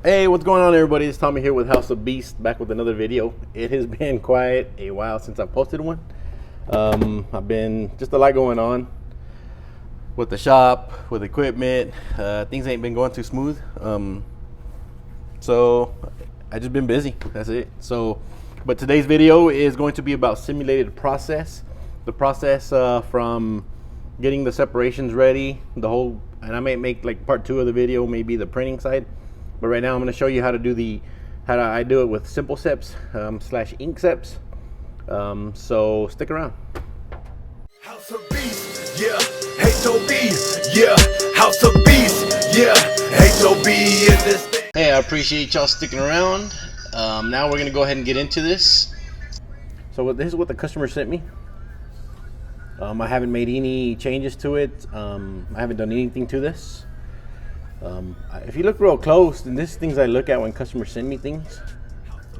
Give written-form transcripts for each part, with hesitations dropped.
Hey, what's going on, everybody? It's Tommy here with House of Beast, back with another video. It has been quite a while since I posted one. I've been just a lot going on with the shop, with equipment. Things ain't been going too smooth. So I just been busy. That's it. But today's video is going to be about simulated process. The process from getting the separations ready, and I may make like part 2 of the video, maybe the printing side. But right now I'm going to show you how to do I do it with simple seps slash inkseps. So stick around. House of Beast, yeah, HOB, yeah, House of Beast, yeah, HOB in this thing. Hey, I appreciate y'all sticking around. Now we're going to go ahead and get into this. So this is what the customer sent me. I haven't made any changes to it. I haven't done anything to this. If you look real close, and this is things I look at when customers send me things.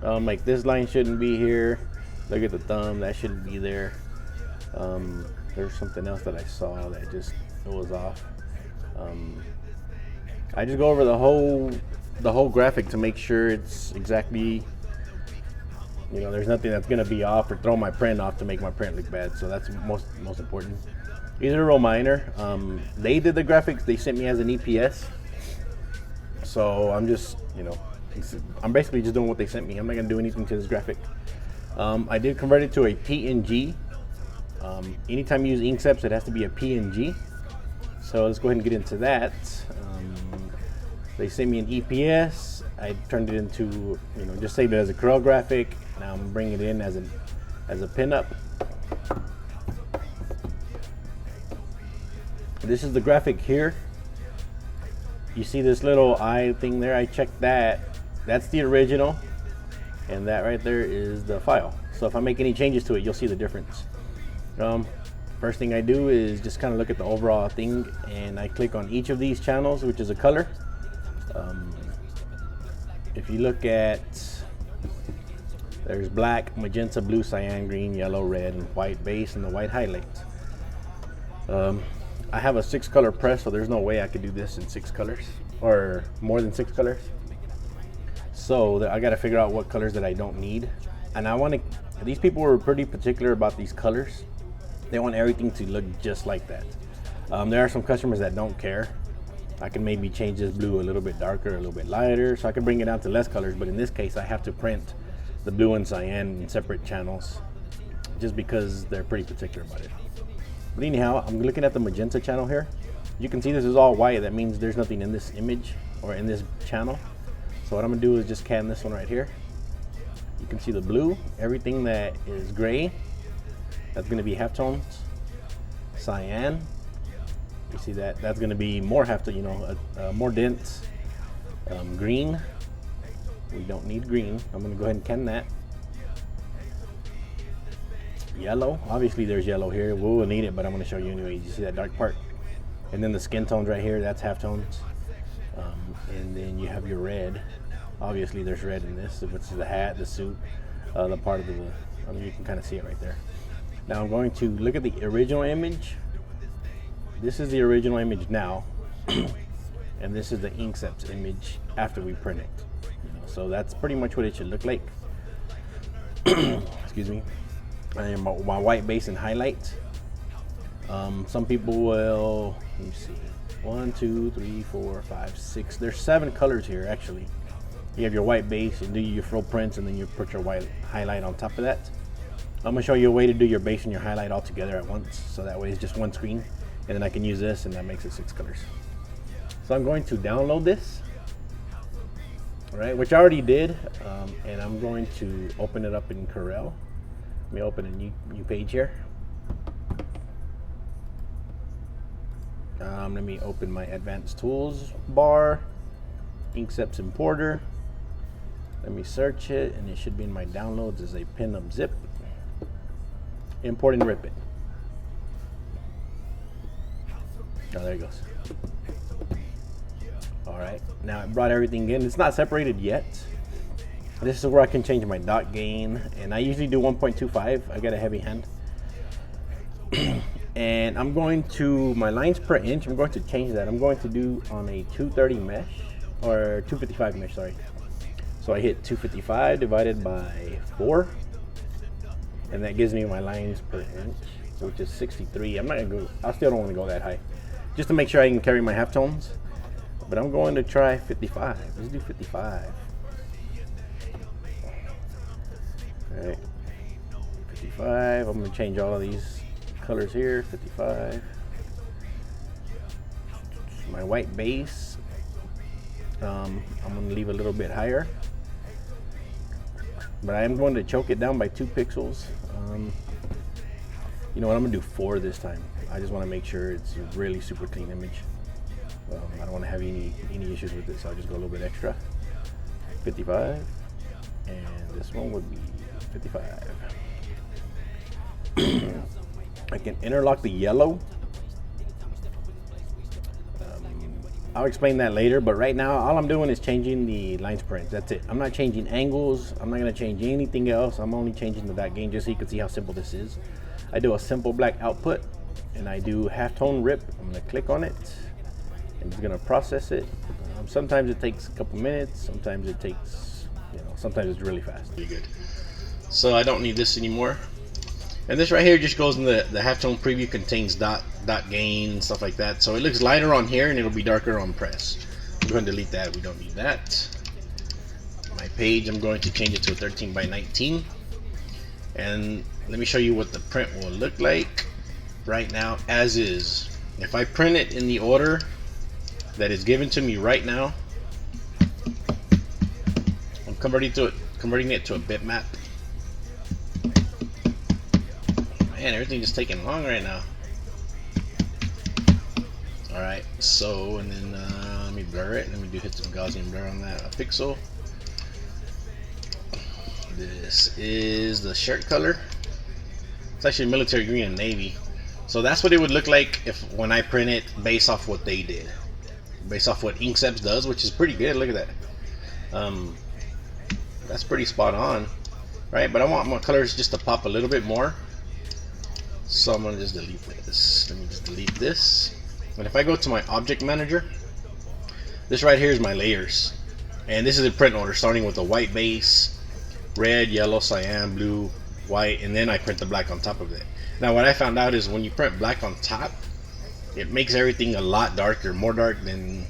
Like this line shouldn't be here. Look at the thumb, that shouldn't be there. There's something else that I saw that it was off. I just go over the whole graphic to make sure it's exactly, there's nothing that's gonna be off or throw my print off to make my print look bad. So that's most important. These are real minor. They did the graphics. They sent me as an EPS. So I'm just, I'm basically just doing what they sent me. I'm not gonna do anything to this graphic. I did convert it to a PNG. Anytime you use inkseps, it has to be a PNG. So let's go ahead and get into that. They sent me an EPS. I turned it into, just saved it as a Corel graphic. Now I'm bringing it in as a pinup. This is the graphic here. You see this little eye thing there? I checked that. That's the original, and that right there is the file. So if I make any changes to it, you'll see the difference. First thing I do is just kind of look at the overall thing, and I click on each of these channels, which is a color. If you look at, there's black, magenta, blue, cyan, green, yellow, red, and white base, and the white highlight. I have a 6-color press, so there's no way I could do this in 6 colors or more than 6 colors. So I got to figure out what colors that I don't need. And these people were pretty particular about these colors. They want everything to look just like that. There are some customers that don't care. I can maybe change this blue a little bit darker, a little bit lighter, so I can bring it down to less colors. But in this case, I have to print the blue and cyan in separate channels just because they're pretty particular about it. But anyhow, I'm looking at the magenta channel here. You can see this is all white. That means there's nothing in this image or in this channel. So what I'm gonna do is just can this one right here. You can see the blue. Everything that is gray, that's gonna be halftones. Cyan, you see that? That's gonna be more halftone, more dense. Green, we don't need green. I'm gonna go ahead and can that. Yellow, obviously there's yellow here. We'll need it, but I'm going to show you anyway. You see that dark part? And then the skin tones right here, that's halftones. And then you have your red. Obviously there's red in this, which is the hat, the suit, the part of you can kind of see it right there. Now I'm going to look at the original image. This is the original image now. And this is the inkseps image after we print it. So that's pretty much what it should look like. Excuse me. And my white base and highlight. Some people will, let me see, 1, 2, 3, 4, 5, 6. There's 7 colors here actually. You have your white base and do your full prints, and then you put your white highlight on top of that. I'm gonna show you a way to do your base and your highlight all together at once, so that way it's just one screen, and then I can use this, and that makes it 6 colors. So I'm going to download this, all right, which I already did, and I'm going to open it up in Corel. Let me open a new page here. Let me open my advanced tools bar, inkseps importer. Let me search it, and it should be in my downloads as a pinup zip. Import and rip it. Oh, there it goes. All right, now I brought everything in. It's not separated yet. This is where I can change my dot gain, and I usually do 1.25. I got a heavy hand. And I'm going to, my lines per inch, I'm going to change that. I'm going to do on a 230 mesh. or 255 mesh, sorry. So I hit 255 divided by 4, and that gives me my lines per inch, which is 63. I'm not gonna go, I still don't want to go that high, just to make sure I can carry my halftones. But I'm going to try 55. Let's do 55. All right, 55. I'm gonna change all of these colors here. 55. My white base, I'm gonna leave a little bit higher, but I am going to choke it down by 2 pixels. You know what, I'm gonna do 4 this time. I just want to make sure it's a really super clean image. I don't want to have any issues with it, so I'll just go a little bit extra. 55, and this one would be 55. I can interlock the yellow. I'll explain that later, but right now all I'm doing is changing the lines per inch. That's it. I'm not changing angles. I'm not going to change anything else. I'm only changing the dot gain just so you can see how simple this is. I do a simple black output, and I do halftone rip. I'm going to click on it, and it's going to process it. Sometimes it takes a couple minutes. Sometimes it takes, sometimes it's really fast. Pretty good. So I don't need this anymore. And this right here just goes in the halftone preview, contains dot gain and stuff like that. So it looks lighter on here and it'll be darker on press. I'm going to delete that. We don't need that. My page, I'm going to change it to a 13 by 19. And let me show you what the print will look like right now as is. If I print it in the order that is given to me right now, I'm converting it to a bitmap. Man, everything's just taking long right now. Alright, so, and then let me blur it. Let me hit some Gaussian blur on that, a pixel. This is the shirt color. It's actually military green and navy. So that's what it would look like when I print it based off what they did. Based off what inkseps does, which is pretty good. Look at that. That's pretty spot on. Right, but I want my colors just to pop a little bit more. So I'm going to just delete this. Let me just delete this. And if I go to my object manager, this right here is my layers. And this is a print order starting with a white base, red, yellow, cyan, blue, white, and then I print the black on top of it. Now what I found out is when you print black on top, it makes everything a lot darker, more dark than,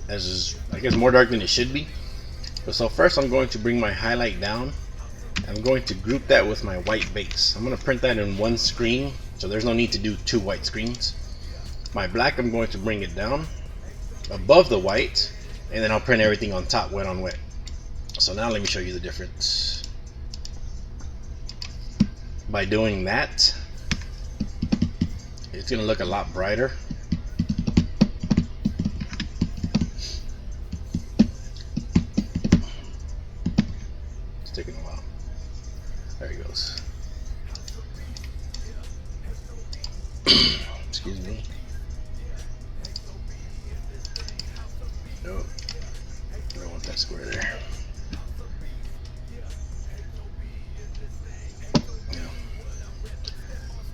I guess more dark than it should be. So first I'm going to bring my highlight down. I'm going to group that with my white base. I'm going to print that in one screen, so there's no need to do 2 white screens. My black, I'm going to bring it down above the white, and then I'll print everything on top, wet on wet. So now let me show you the difference. By doing that, it's going to look a lot brighter. It's taking a while. There he goes. Excuse me. Nope. I don't want that square there. Yeah.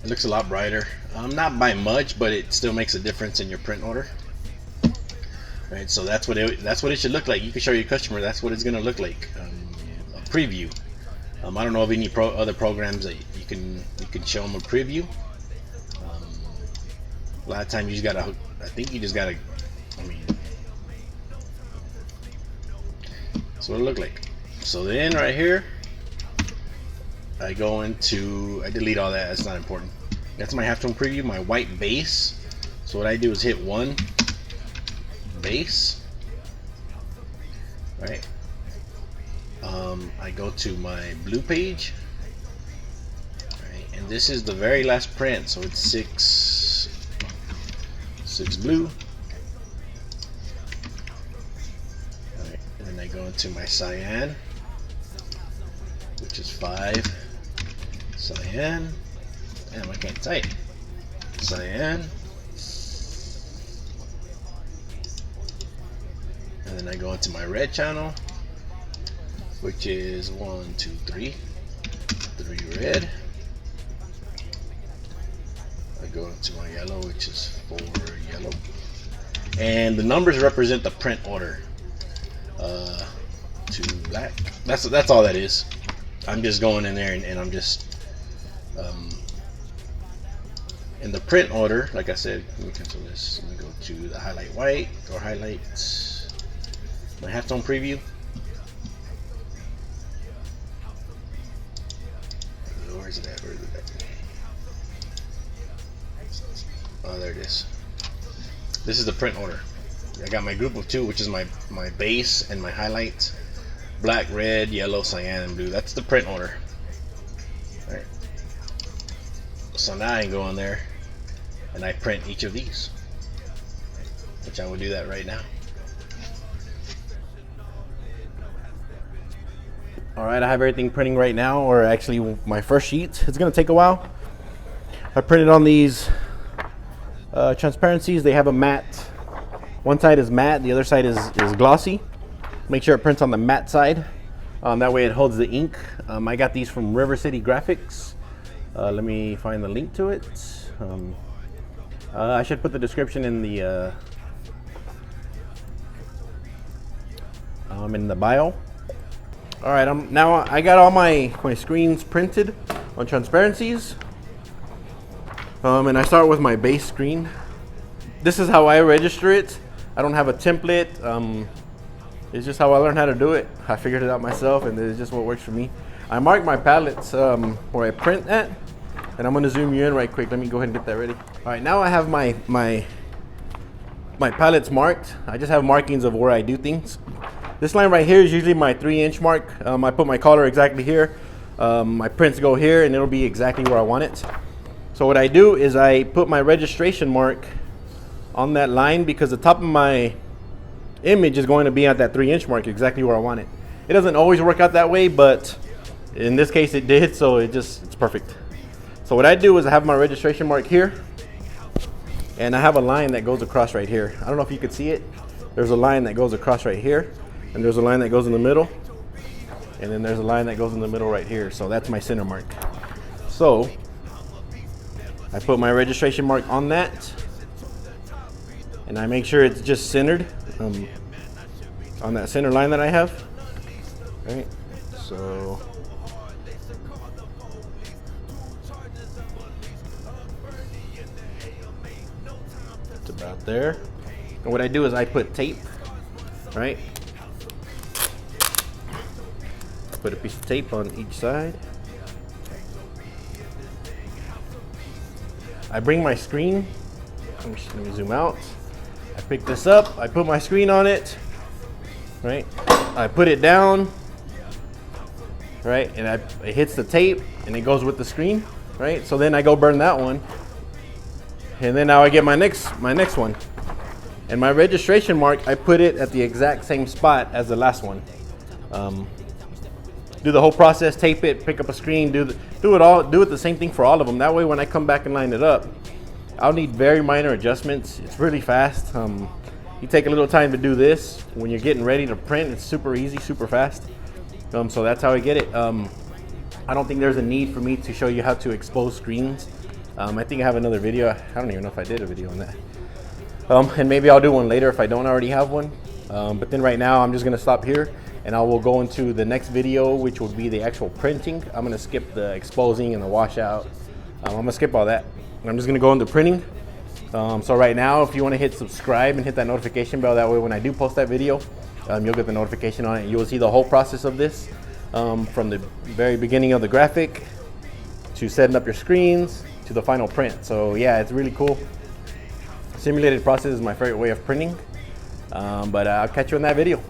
It looks a lot brighter. Not by much, but it still makes a difference in your print order. Right, so that's what it should look like. You can show your customer that's what it's going to look like. A preview. I don't know of any other programs that you can show them a preview. A lot of times you just gotta, I think you just gotta, that's what it look like. So then right here, I delete all that, that's not important. That's my halftone preview, my white base. So what I do is hit 1 base, right? I go to my blue page, right, and this is the very last print, so it's 6 blue. Right, and then I go into my cyan, which is 5 cyan. Damn, I can't type. Cyan. And then I go into my red channel, which is 1, 2, 3 red. I go into my yellow, which is 4 yellow. and the numbers represent the print order. To black. That's all that is. I'm just going in there and I'm just in the print order. Like I said, let me cancel this. Let me go to the highlight white or highlight my half tone preview. Where is it at? Where is it at? Oh, there it is. This is the print order. I got my group of 2, which is my base and my highlight. Black, red, yellow, cyan, and blue. That's the print order. Alright. So now I can go on there and I print each of these, which I will do that right now. Alright, I have everything printing right now, or actually my first sheet. It's going to take a while. I printed on these transparencies. They have a matte. One side is matte, the other side is glossy. Make sure it prints on the matte side. That way it holds the ink. I got these from River City Graphics. Let me find the link to it. I should put the description in the bio. All right, now I got all my screens printed on transparencies. And I start with my base screen. This is how I register it. I don't have a template. It's just how I learned how to do it. I figured it out myself, and it's just what works for me. I mark my palettes where I print at, and I'm gonna zoom you in right quick. Let me go ahead and get that ready. All right, now I have my palettes marked. I just have markings of where I do things. This line right here is usually my 3-inch mark. I put my collar exactly here. My prints go here, and it'll be exactly where I want it. So what I do is I put my registration mark on that line, because the top of my image is going to be at that 3-inch mark, exactly where I want it. It doesn't always work out that way, but in this case it did, so it's perfect. So what I do is I have my registration mark here, and I have a line that goes across right here. I don't know if you could see it. There's a line that goes across right here, and there's a line that goes in the middle, and then there's a line that goes in the middle right here. So that's my center mark. So I put my registration mark on that, and I make sure it's just centered on that center line that I have. Right, so it's about there. And what I do is I put tape, right? Put a piece of tape on each side. I bring my screen. Let me zoom out. I pick this up. I put my screen on it. Right. I put it down. Right, and it hits the tape, and it goes with the screen. Right. So then I go burn that one, and then now I get my next one. And my registration mark, I put it at the exact same spot as the last one. Do the whole process, tape it, pick up a screen, do it the same thing for all of them. That way when I come back and line it up, I'll need very minor adjustments. It's really fast. You take a little time to do this. When you're getting ready to print, it's super easy, super fast. So that's how I get it. I don't think there's a need for me to show you how to expose screens. I think I have another video. I don't even know if I did a video on that. And maybe I'll do one later if I don't already have one. But then right now I'm just gonna stop here, and I will go into the next video, which will be the actual printing. I'm gonna skip the exposing and the washout. I'm gonna skip all that. I'm just gonna go into printing. So right now, if you wanna hit subscribe and hit that notification bell, that way when I do post that video, you'll get the notification on it. You will see the whole process of this, from the very beginning of the graphic to setting up your screens to the final print. So yeah, it's really cool. Simulated process is my favorite way of printing, but I'll catch you in that video.